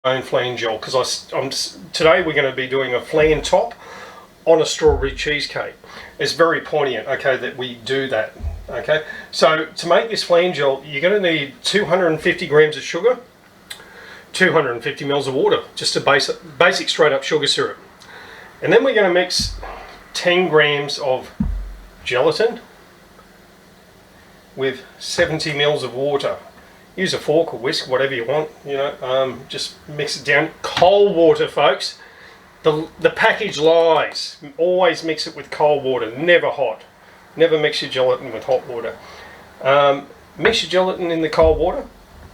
own flan gel, because today we're going to be doing a flan top on a strawberry cheesecake. It's very poignant, okay, that we do that. Okay, so to make this flan gel, you're going to need 250 grams of sugar, 250 mils of water, just a basic straight up sugar syrup. And then we're going to mix 10 grams of gelatin with 70 mils of water. Use a fork or whisk, whatever you want, you know, just mix it down. Cold water, folks. The package lies. Always mix it with cold water, never hot. Never mix your gelatin with hot water. Mix your gelatin in the cold water,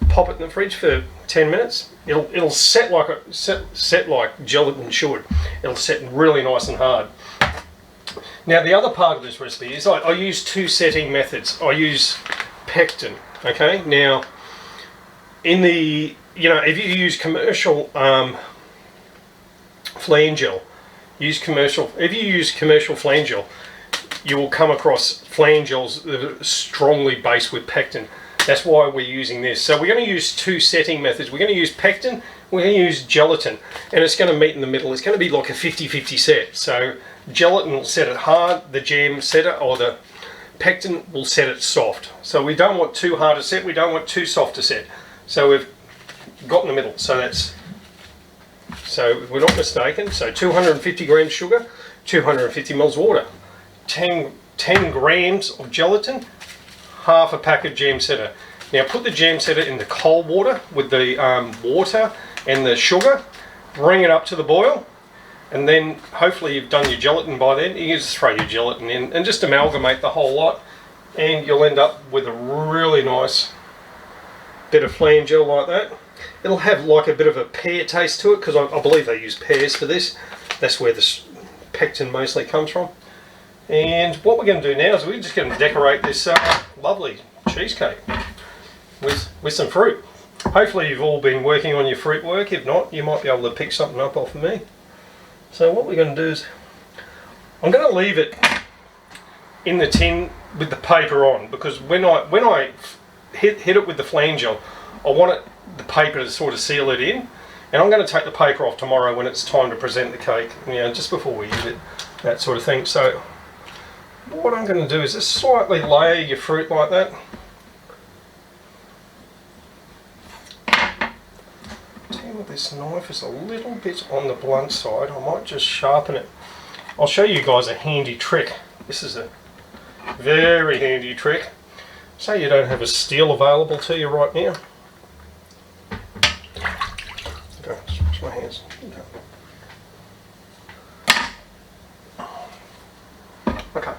pop it in the fridge for 10 minutes. It'll set like gelatin should. It'll set really nice and hard. Now the other part of this recipe is I use two setting methods. I use pectin. Okay, now in the, you know, if you use commercial flan gel, if you use commercial flan gel, you will come across flan gels that are strongly based with pectin. That's why we're using this. So we're going to use two setting methods. We're going to use pectin, we're going to use gelatin, and it's going to meet in the middle. It's going to be like a 50-50 set. So gelatin will set it hard, the jam set it, or the pectin will set it soft. So we don't want too hard to set, we don't want too soft to set. So we've got in the middle. So we're not mistaken. So 250 grams sugar, 250 mils water, 10 grams of gelatin, half a pack of jam setter. Now put the jam setter in the cold water with the water and the sugar, bring it up to the boil, and then hopefully you've done your gelatin by then. You can just throw your gelatin in and just amalgamate the whole lot, and you'll end up with a really nice bit of flan gel like that. It'll have like a bit of a pear taste to it, because I believe they use pears for this. That's where this pectin mostly comes from. And what we're going to do now is we're just going to decorate this lovely cheesecake with some fruit. Hopefully you've all been working on your fruit work. If not, you might be able to pick something up off of me. So what we're going to do is I'm going to leave it in the tin with the paper on, because when I hit it with the flan gel, I want the paper to sort of seal it in. And I'm going to take the paper off tomorrow when it's time to present the cake, you know, just before we eat it, that sort of thing. So what I'm going to do is just slightly layer your fruit like that. With this knife is a little bit on the blunt side. I might just sharpen it. I'll show you guys a handy trick. This is a very handy trick. Say you don't have a steel available to you right now. Okay, just wash my hands. Okay.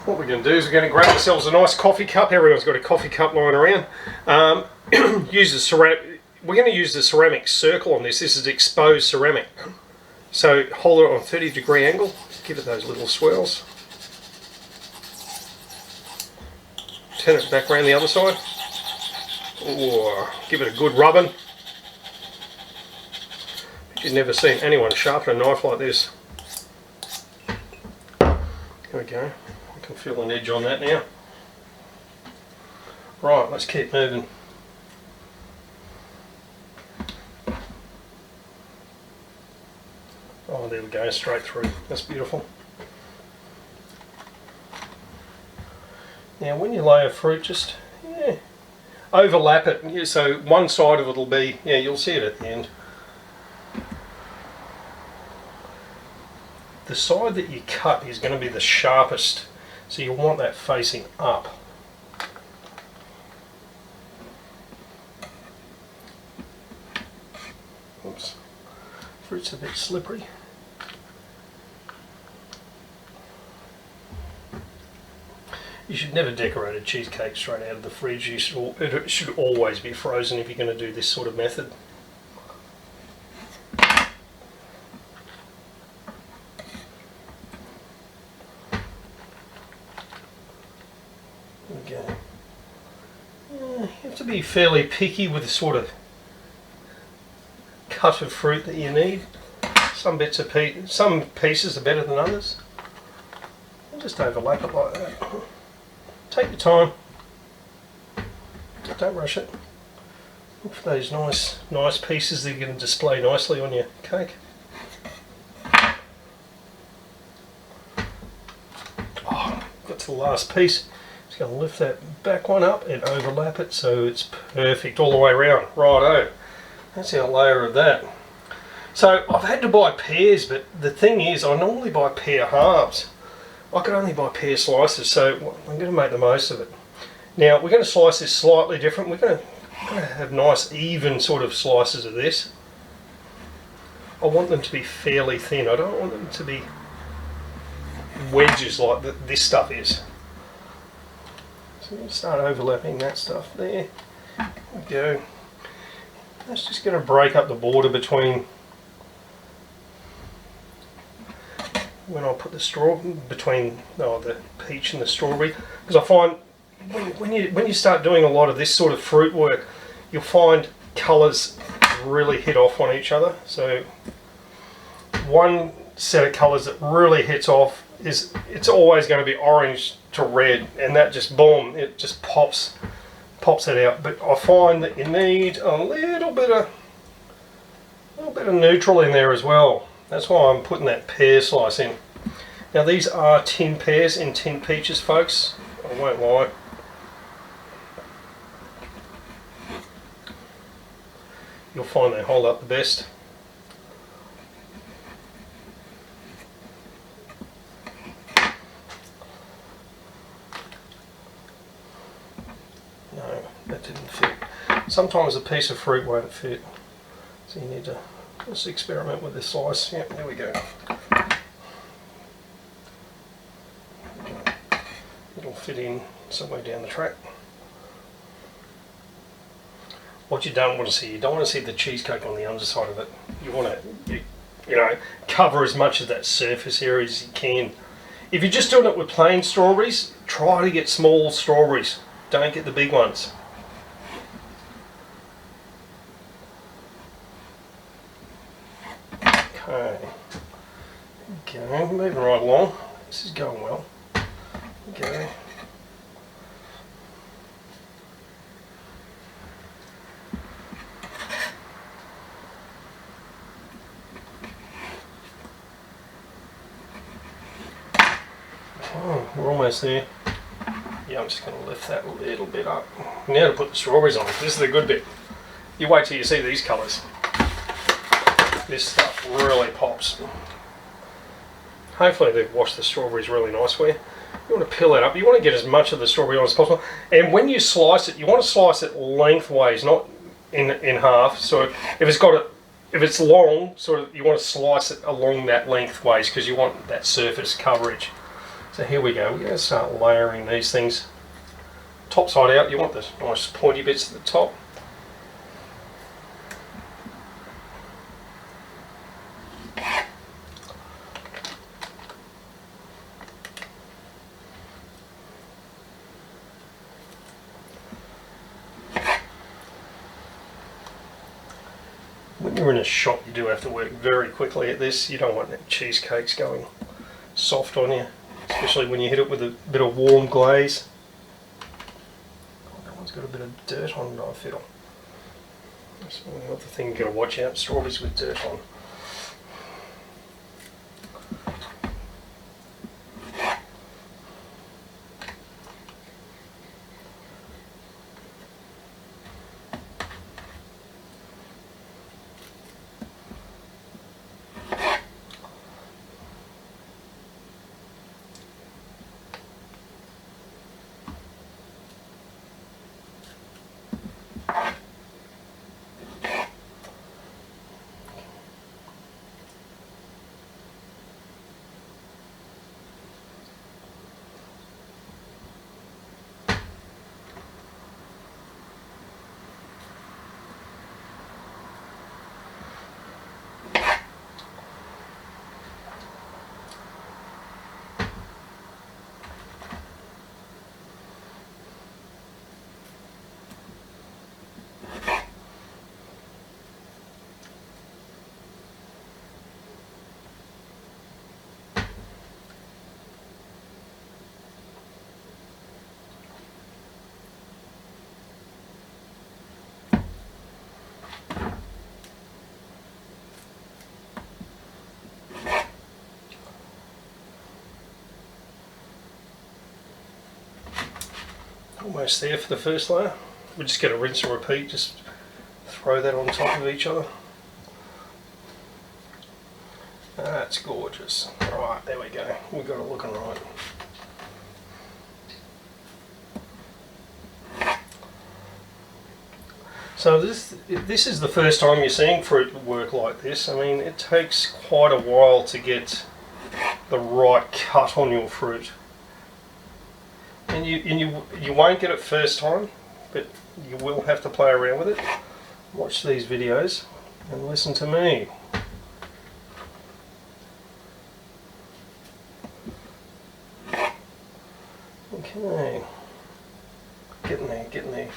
What we're going to do is we're going to grab ourselves a nice coffee cup. Everyone's got a coffee cup lying around. We're going to use the ceramic circle on this. This is exposed ceramic. So hold it on a 30-degree angle. Give it those little swirls. Turn it back around the other side. Ooh, give it a good rubbing. You've never seen anyone sharpen a knife like this. There we go. I can feel an edge on that now. Right, let's keep moving. Oh, there we go, straight through. That's beautiful. Now when you lay a fruit, just overlap it. Yeah, so one side of it will be, you'll see it at the end. The side that you cut is going to be the sharpest, so you want that facing up. Oops, fruit's a bit slippery. You should never decorate a cheesecake straight out of the fridge. It should always be frozen if you're going to do this sort of method. Okay. You have to be fairly picky with the sort of cut of fruit that you need. Some pieces are better than others. And just overlap it like that. Take your time. Don't rush it. Look for those nice pieces that you're going to display nicely on your cake. Oh, got to the last piece. Just going to lift that back one up and overlap it so it's perfect all the way around. Righto. That's our layer of that. So I've had to buy pairs, but the thing is I normally buy pair halves. I could only buy pair slices, so I'm going to make the most of it. Now we're going to slice this slightly different. We're going to have nice even sort of slices of this. I want them to be fairly thin. I don't want them to be wedges like this stuff is. So I'm going to start overlapping that stuff there. There we go. That's just going to break up the border between when I put the straw between the peach and the strawberry, because I find when you start doing a lot of this sort of fruit work, you'll find colours really hit off on each other. So one set of colours that really hits off is it's always going to be orange to red, and that just boom, it just pops it out. But I find that you need a little bit of neutral in there as well. That's why I'm putting that pear slice in. Now these are tin pears and tin peaches, folks. I won't lie. You'll find they hold up the best. No, that didn't fit. Sometimes a piece of fruit won't fit, so you need to just experiment with this slice. Yep, there we go. It'll fit in somewhere down the track. What you don't want to see, you don't want to see the cheesecake on the underside of it. You want to, you know, cover as much of that surface area as you can. If you're just doing it with plain strawberries, try to get small strawberries. Don't get the big ones. Okay. Okay, moving right along. This is going well. Okay. Oh, we're almost there. Yeah, I'm just going to lift that a little bit up. Now to put the strawberries on. This is the good bit. You wait till you see these colours. This stuff really pops. Hopefully they've washed the strawberries really nice for you. You want to peel that up. You want to get as much of the strawberry on as possible. And when you slice it, you want to slice it lengthways, not in half. So if it's long, sort of, you want to slice it along that lengthways because you want that surface coverage. So here we go. We're going to start layering these things top side out. You want the nice pointy bits at the top. When you're in a shop, you do have to work very quickly at this. You don't want that cheesecakes going soft on you, especially when you hit it with a bit of warm glaze. Oh, that one's got a bit of dirt on it, I feel. That's another thing you've got to watch out, strawberries with dirt on. almost there for the first layer. We're just going to rinse and repeat, just throw that on top of each other. That's gorgeous. Right, there we go. We've got it looking right. So this is the first time you're seeing fruit work like this. I mean, it takes quite a while to get the right cut on your fruit, and you won't get it first time, but you will have to play around with it. Watch these videos and listen to me. Okay, getting there, getting there.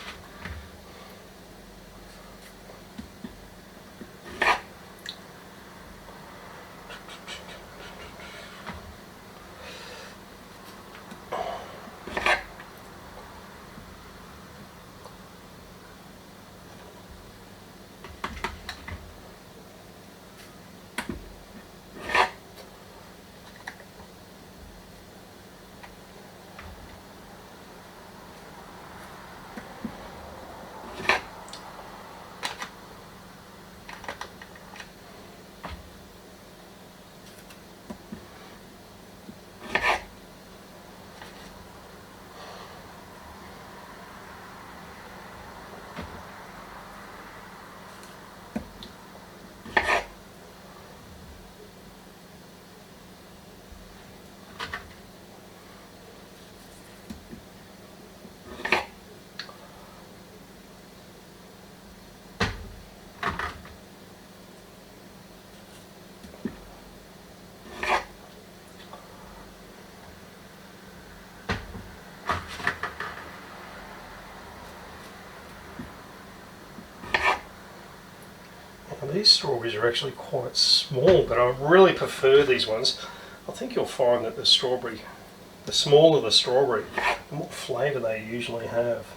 These strawberries are actually quite small, but I really prefer these ones. I think you'll find that the smaller the strawberry, the more flavour they usually have.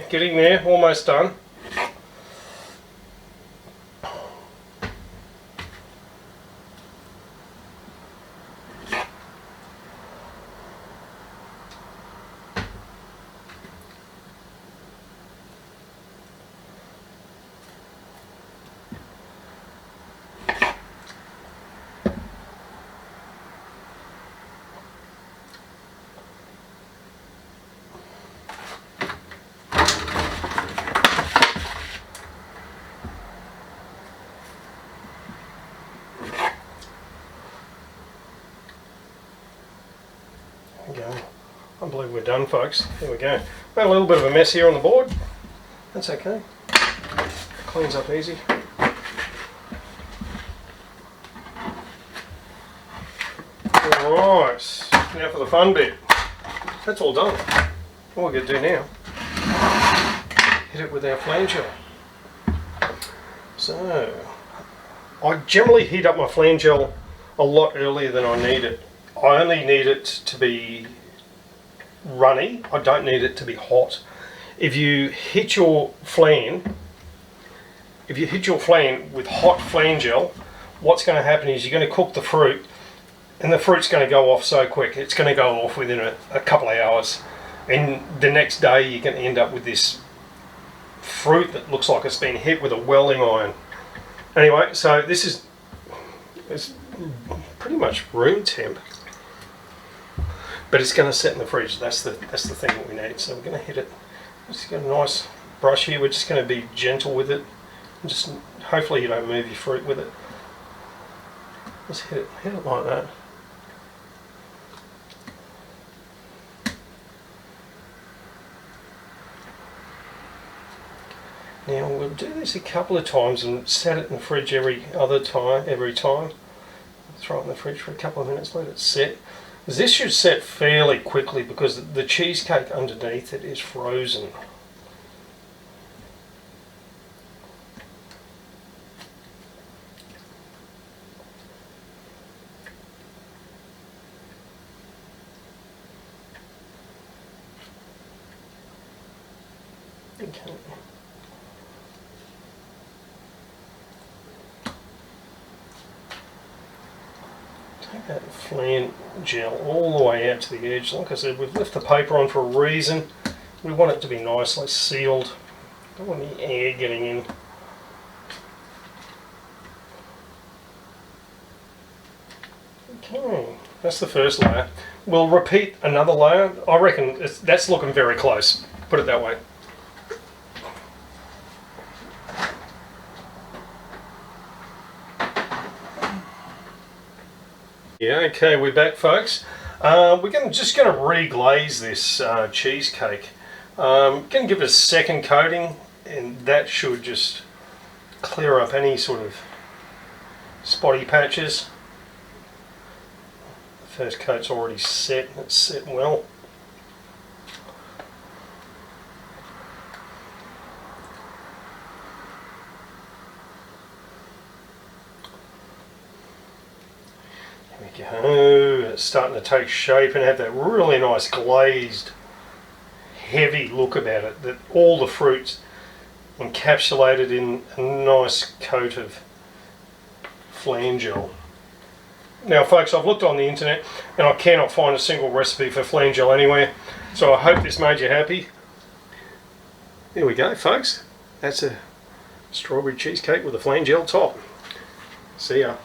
Getting there, almost done. I believe we're done, folks. There we go. Got a little bit of a mess here on the board. That's okay. Cleans up easy. Alright, now for the fun bit. That's all done. All we're going to do now, hit it with our flan gel. So, I generally heat up my flan gel a lot earlier than I need it. I only need it to be runny. I don't need it to be hot. If you hit your flan with hot flan gel, what's going to happen is you're going to cook the fruit, and the fruit's going to go off so quick. It's going to go off within a couple of hours, and the next day you can end up with this fruit that looks like it's been hit with a welding iron. Anyway, so this is pretty much room temp, but it's going to set in the fridge. That's the thing that we need. So we're going to hit it. Just got a nice brush here. We're just going to be gentle with it. And just hopefully you don't move your fruit with it. Just hit it like that. Now we'll do this a couple of times and set it in the fridge every time. Throw it in the fridge for a couple of minutes, let it set. This should set fairly quickly because the cheesecake underneath it is frozen. Okay. Take that flan gel all the way out to the edge. Like I said, we've left the paper on for a reason. We want it to be nicely sealed. Don't want any air getting in. Okay, that's the first layer. We'll repeat another layer. I reckon that's looking very close. Put it that way. Yeah, okay, we're back, folks. We're just going to reglaze this cheesecake. Going to give it a second coating, and that should just clear up any sort of spotty patches. The first coat's already set, it's set well. It's starting to take shape and have that really nice glazed, heavy look about it, that all the fruits encapsulated in a nice coat of flan gel. Now folks, I've looked on the internet and I cannot find a single recipe for flan gel anywhere, so I hope this made you happy. There we go, folks. That's a strawberry cheesecake with a flan gel top. See ya.